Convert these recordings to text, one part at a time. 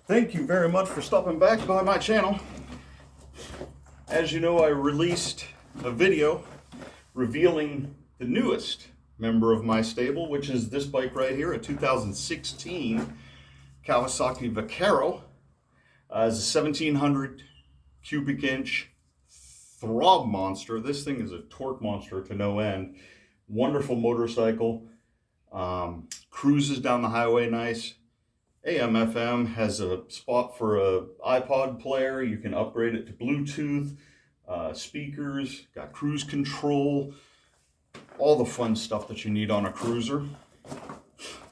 Thank you very much for stopping back by my channel. As you know, I released a video revealing the newest member of my stable, which is this bike right here, a 2016 Kawasaki Vaquero. It's a 1700 cubic inch throb monster. This thing is a torque monster to no end. Wonderful motorcycle. Cruises down the highway nice. AM/FM, has a spot for a iPod player. You can upgrade it to Bluetooth, speakers, got cruise control, all the fun stuff that you need on a cruiser.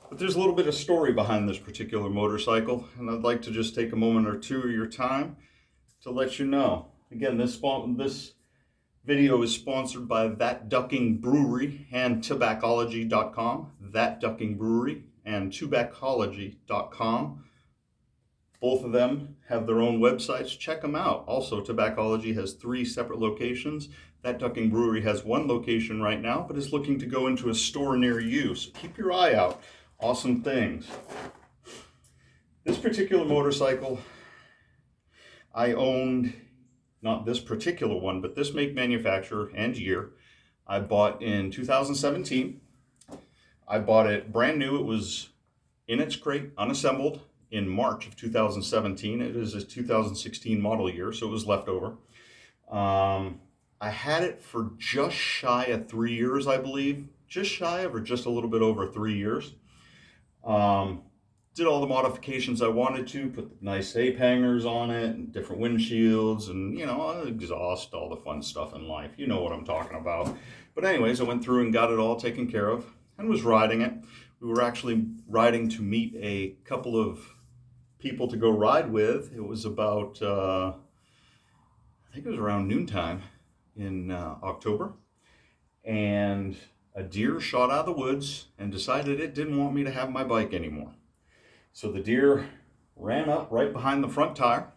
But there's a little bit of story behind this particular motorcycle, and I'd like to just take a moment or two of your time to let you know. Again, this video is sponsored by That Ducking Brewery and Tobacology.com. That Ducking Brewery and Tobacology.com. Both of them have their own websites. Check them out. Also, Tobacology has 3 separate locations. That Ducking Brewery has 1 location right now, but is looking to go into a store near you. So keep your eye out. Awesome things. This particular motorcycle, I owned, not this particular one, but this make, manufacturer, and year. I bought in 2017. I bought it brand new. It was in its crate, unassembled, in March of 2017. It is a 2016 model year, so it was leftover. I had it for just shy of 3 years, I believe. Just shy of, or just a little bit over 3 years. Did all the modifications I wanted to, put nice ape hangers on it, and different windshields, and, you know, exhaust, all the fun stuff in life. You know what I'm talking about. But anyways, I went through and got it all taken care of and was riding it. We were actually riding to meet a couple of people to go ride with. It was about, I think it was around noontime in October. And a deer shot out of the woods and decided it didn't want me to have my bike anymore. So the deer ran up right behind the front tire.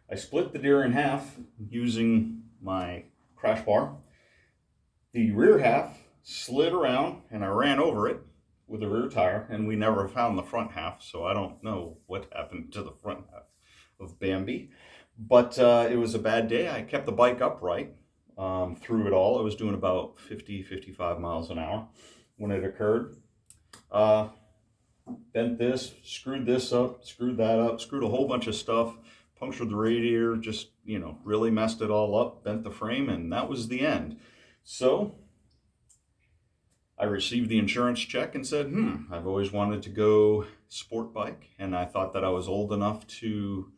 I split the deer in half using my crash bar. The rear half slid around and I ran over it with the rear tire, and we never found the front half, so I don't know what happened to the front half of Bambi. But it was a bad day. I kept the bike upright through it all. I was doing about 50, 55 miles an hour when it occurred. Bent this, screwed this up, screwed that up, screwed a whole bunch of stuff, punctured the radiator, just, you know, really messed it all up, bent the frame, and that was the end. So I received the insurance check and said, I've always wanted to go sport bike, and I thought that I was old enough to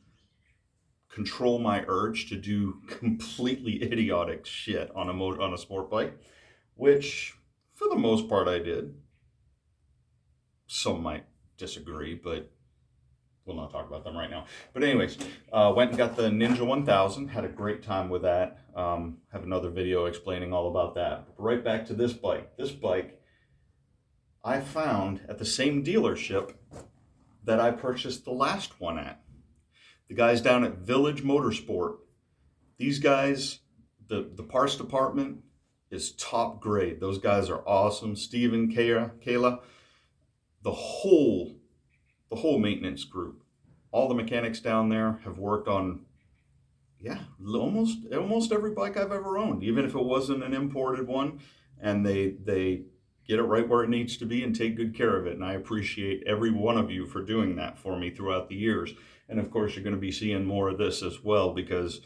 control my urge to do completely idiotic shit on a sport bike, which for the most part I did. Some might disagree, but we'll not talk about them right now. But anyways, went and got the Ninja 1000, had a great time with that. Have another video explaining all about that. But right back to this bike. This bike I found at the same dealership that I purchased the last one at. The guys down at Village Motorsport. These guys, the parts department is top grade. Those guys are awesome. Steven, Kayla, the whole maintenance group, all the mechanics down there have worked on, yeah, almost every bike I've ever owned, even if it wasn't an imported one, and they get it right where it needs to be and take good care of it. And I appreciate every one of you for doing that for me throughout the years. And of course, you're going to be seeing more of this as well, because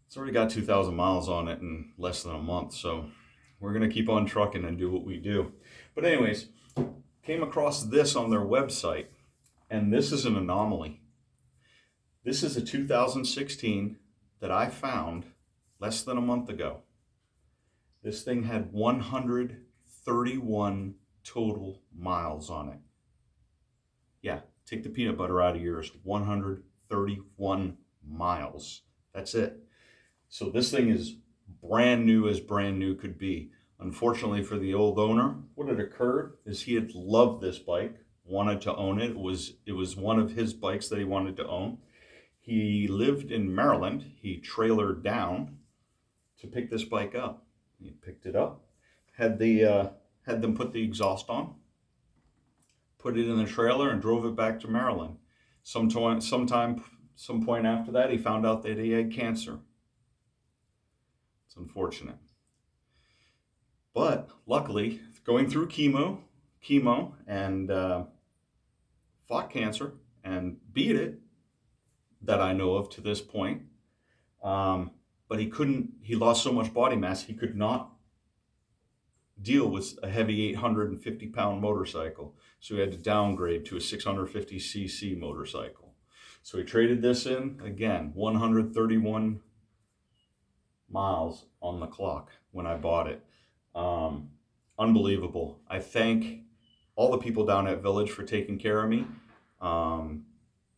it's already got 2,000 miles on it in less than a month. So we're going to keep on trucking and do what we do. But anyways, came across this on their website, and this is an anomaly. This is a 2016 that I found less than a month ago. This thing had 131 total miles on it. Yeah, take the peanut butter out of yours. 131 miles. That's it. So this thing is brand new as brand new could be. Unfortunately for the old owner, what had occurred is he had loved this bike, wanted to own it. It was one of his bikes that he wanted to own. He lived in Maryland. He trailered down to pick this bike up. He picked it up, had them put the exhaust on, put it in the trailer, and drove it back to Maryland. Some point after that, he found out that he had cancer. It's unfortunate. But luckily, going through chemo, and fought cancer and beat it, that I know of to this point. But he lost so much body mass, he could not deal with a heavy 850-pound motorcycle. So he had to downgrade to a 650cc motorcycle. So he traded this in, again, 131 miles on the clock when I bought it. Unbelievable. I thank all the people down at Village for taking care of me,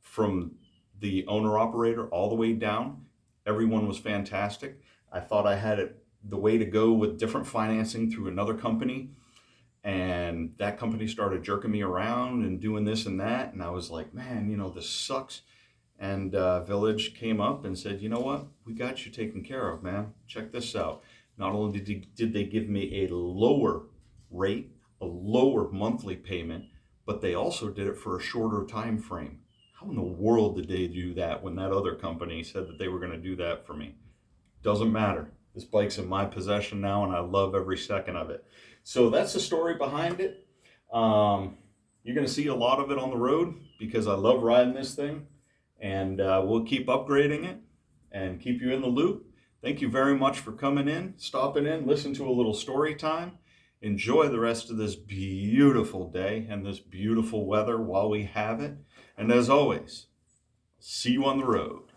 from the owner-operator all the way down. Everyone was fantastic. I thought I had it the way to go with different financing through another company, and that company started jerking me around and doing this and that, and I was like, man, this sucks. And Village came up and said, you know what, we got you taken care of, man. Check this out. Not only did they give me a lower rate, a lower monthly payment, but they also did it for a shorter time frame. How in the world did they do that when that other company said that they were going to do that for me? Doesn't matter. This bike's in my possession now, and I love every second of it. So that's the story behind it. You're going to see a lot of it on the road because I love riding this thing, and we'll keep upgrading it and keep you in the loop. Thank you very much for coming in, stopping in, listen to a little story time. Enjoy the rest of this beautiful day and this beautiful weather while we have it. And as always, see you on the road.